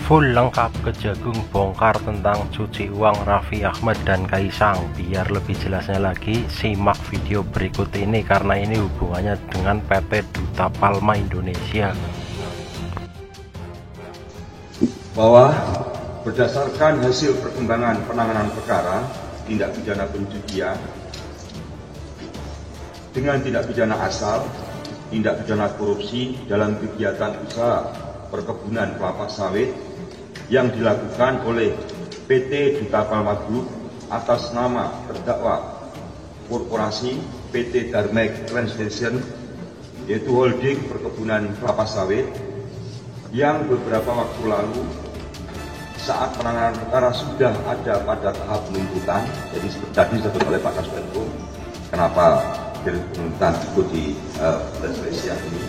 Full lengkap Kejagung bongkar tentang cuci uang Raffi Ahmad dan Kaisang. Biar lebih jelasnya lagi, simak video berikut ini karena ini hubungannya dengan PT Duta Palma Indonesia. Bahwa berdasarkan hasil perkembangan penanganan perkara tindak pidana pencucian dengan tindak pidana asal, tindak pidana korupsi dalam kegiatan usaha perkebunan kelapa sawit yang dilakukan oleh PT Duta Palma Group atas nama terdakwa korporasi PT Darmek Plantation, yaitu holding perkebunan kelapa sawit, yang beberapa waktu lalu saat penanganan perkara sudah ada pada tahap penuntutan. Jadi seperti tadi disebut oleh Pak Kasbenko, kenapa penuntutan ikut di Malaysia ini,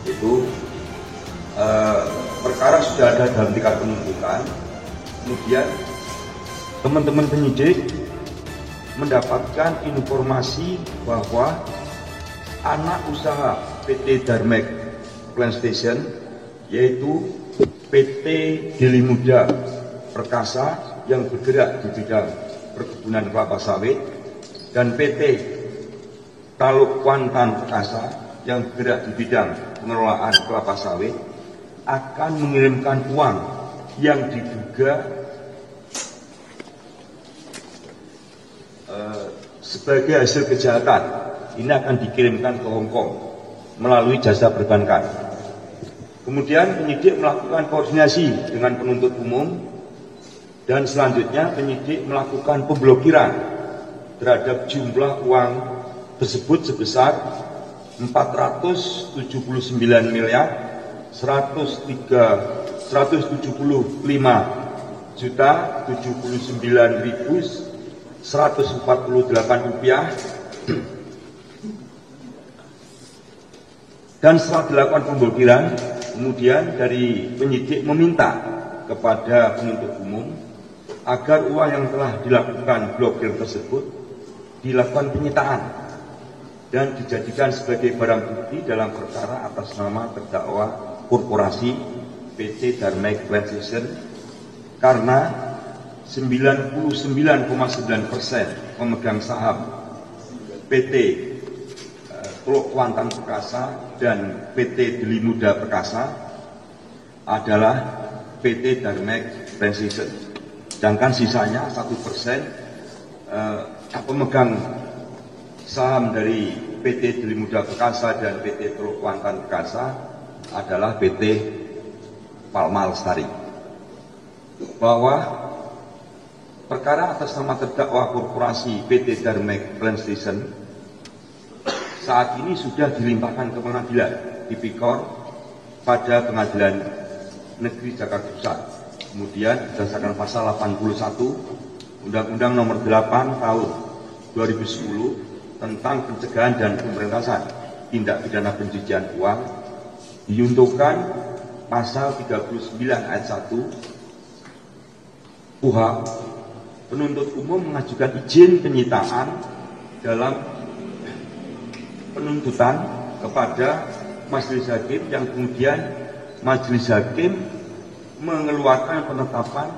itu perkara sudah ada dalam tingkat penuntutan. Kemudian teman-teman penyidik mendapatkan informasi bahwa anak usaha PT Darmek Plantation, yaitu PT Deli Muda Perkasa yang bergerak di bidang perkebunan kelapa sawit, dan PT Taluk Kuantan Perkasa yang bergerak di bidang pengelolaan kelapa sawit, akan mengirimkan uang yang diduga sebagai hasil kejahatan. Ini akan dikirimkan ke Hong Kong melalui jasa perbankan. Kemudian penyidik melakukan koordinasi dengan penuntut umum, dan selanjutnya penyidik melakukan pemblokiran terhadap jumlah uang tersebut sebesar 479 miliar 175.079.148 rupiah, dan setelah dilakukan pemblokiran, kemudian dari penyidik meminta kepada penuntut umum agar uang yang telah dilakukan blokir tersebut dilakukan penyitaan dan dijadikan sebagai barang bukti dalam perkara atas nama terdakwa korporasi PT Darmek Plantation, karena 99,9% pemegang saham PT Teluk Kuantan Perkasa dan PT Deli Muda Perkasa adalah PT Darmek Plantation. Sedangkan sisanya 1% pemegang saham dari PT Deli Muda Perkasa dan PT Teluk Kuantan Perkasa adalah PT Palma Lestari. Bahwa perkara atas nama terdakwa korporasi PT Darmek Plantation saat ini sudah dilimpahkan ke pengadilan tipikor pada Pengadilan Negeri Jakarta Pusat. Kemudian berdasarkan pasal 81 Undang-Undang Nomor 8 Tahun 2010 tentang pencegahan dan pemberantasan tindak pidana pencucian uang, diuntukkan pasal 39 ayat 1 KUHP, penuntut umum mengajukan izin penyitaan dalam penuntutan kepada majelis hakim, yang kemudian majelis hakim mengeluarkan penetapan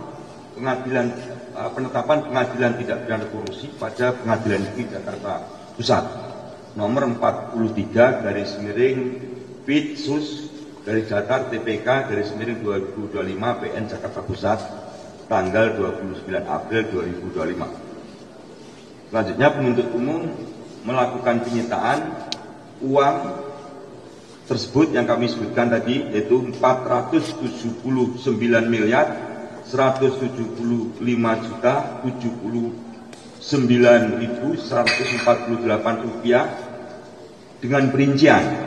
pengadilan tidak pidana korupsi pada Pengadilan Negeri Jakarta Pusat nomor 43 /PIT/SUS TPK /2025 PN Jakarta Pusat tanggal 29 April 2025. Selanjutnya penuntut umum melakukan penyitaan uang tersebut yang kami sebutkan tadi, yaitu 479.079.148 rupiah, dengan perincian.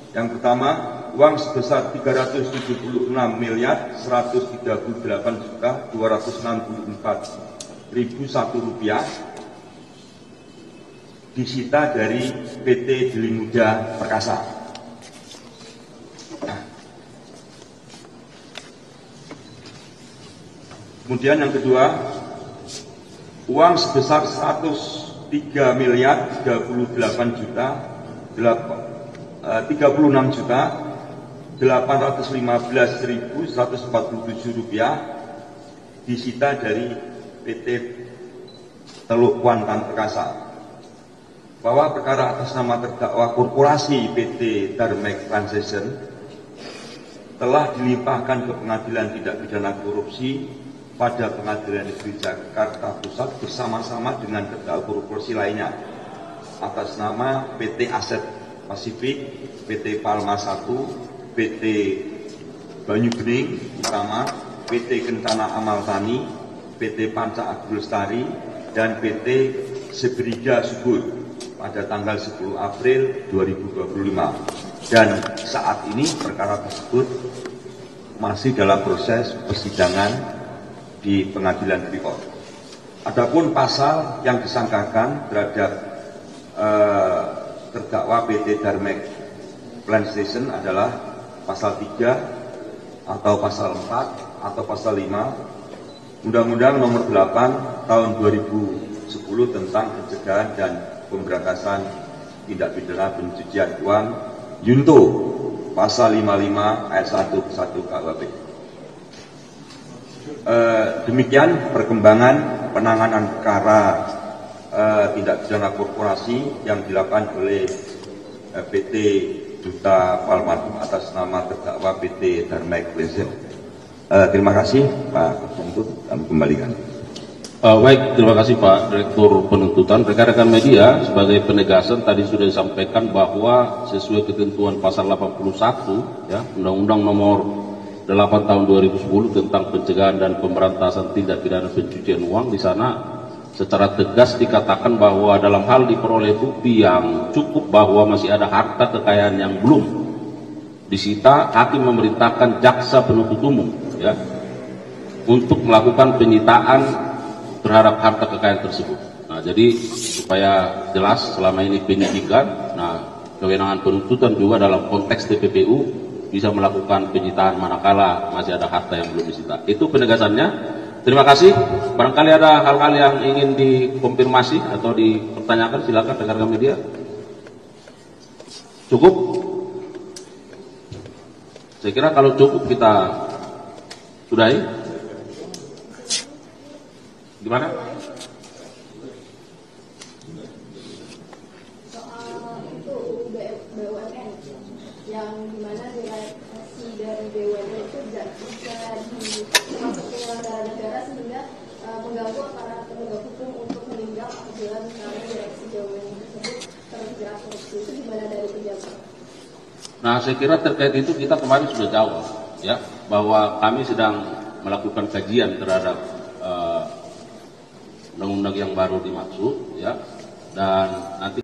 Yang pertama, uang sebesar 378.264.1 rupiah disita dari PT Deli Muda Perkasa. Kemudian yang kedua, uang sebesar 103.036.000 Rp815.147 disita dari PT Teluk Kuantan Perkasa. Bahwa perkara atas nama terdakwa korporasi PT Darmex Transition telah dilimpahkan ke Pengadilan Tindak Pidana Korupsi pada Pengadilan Negeri Jakarta Pusat bersama-sama dengan terdakwa korupsi lainnya atas nama PT Aset Pasifik, PT Palma 1, PT Banyu Bening Utama, PT Kentana Amal Tani, PT Panca Agro Lestari, dan PT Sebriga Subur pada tanggal 10 April 2025. Dan saat ini perkara tersebut masih dalam proses persidangan di Pengadilan Tipikor. Adapun pasal yang disangkakan terhadap terdakwa PT Darmex Transition adalah pasal 3 atau pasal 4 atau pasal 5 Undang-Undang Nomor 8 Tahun 2010 tentang pencegahan dan pemberantasan tindak pidana pencucian uang Yunto pasal 55 ayat 1 ke 1 KUHP. Demikian perkembangan penanganan perkara tindak pidana korporasi yang dilakukan oleh PT Duta Palma atas nama terdakwa PT Darmex Transition. Terima kasih Pak Penuntut, kami kembalikan. Baik, terima kasih Pak Direktur Penuntutan. Rekan-rekan media, sebagai penegasan tadi sudah disampaikan bahwa sesuai ketentuan pasal 81 ya, Undang-Undang Nomor 8 Tahun 2010 tentang pencegahan dan pemberantasan tindak pidana pencucian uang, di sana secara tegas dikatakan bahwa dalam hal diperoleh bukti yang cukup bahwa masih ada harta kekayaan yang belum disita, hakim memerintahkan jaksa penuntut umum ya untuk melakukan penyitaan terhadap harta kekayaan tersebut. Nah, jadi supaya jelas selama ini penyidikan, nah kewenangan penuntutan juga dalam konteks TPPU bisa melakukan penyitaan manakala masih ada harta yang belum disita. Itu penegasannya. Terima kasih. Barangkali ada hal-hal yang ingin dikonfirmasi atau dipertanyakan, silakan rekan-rekan media. Cukup? Saya kira kalau cukup kita sudahi. Gimana? Soal itu BUMN yang dimana direksi dari BUMN itu tidak bisa dimasuk penyelenggara negara sehingga mengganggu para penegak hukum untuk menindak apabila misalnya direksi BUMN tersebut terjerat korupsi. Itu gimana dari pejabat? Nah, saya kira terkait itu kita kemarin sudah jawab ya, bahwa kami sedang melakukan kajian terhadap undang-undang yang baru dimaksud ya, dan nanti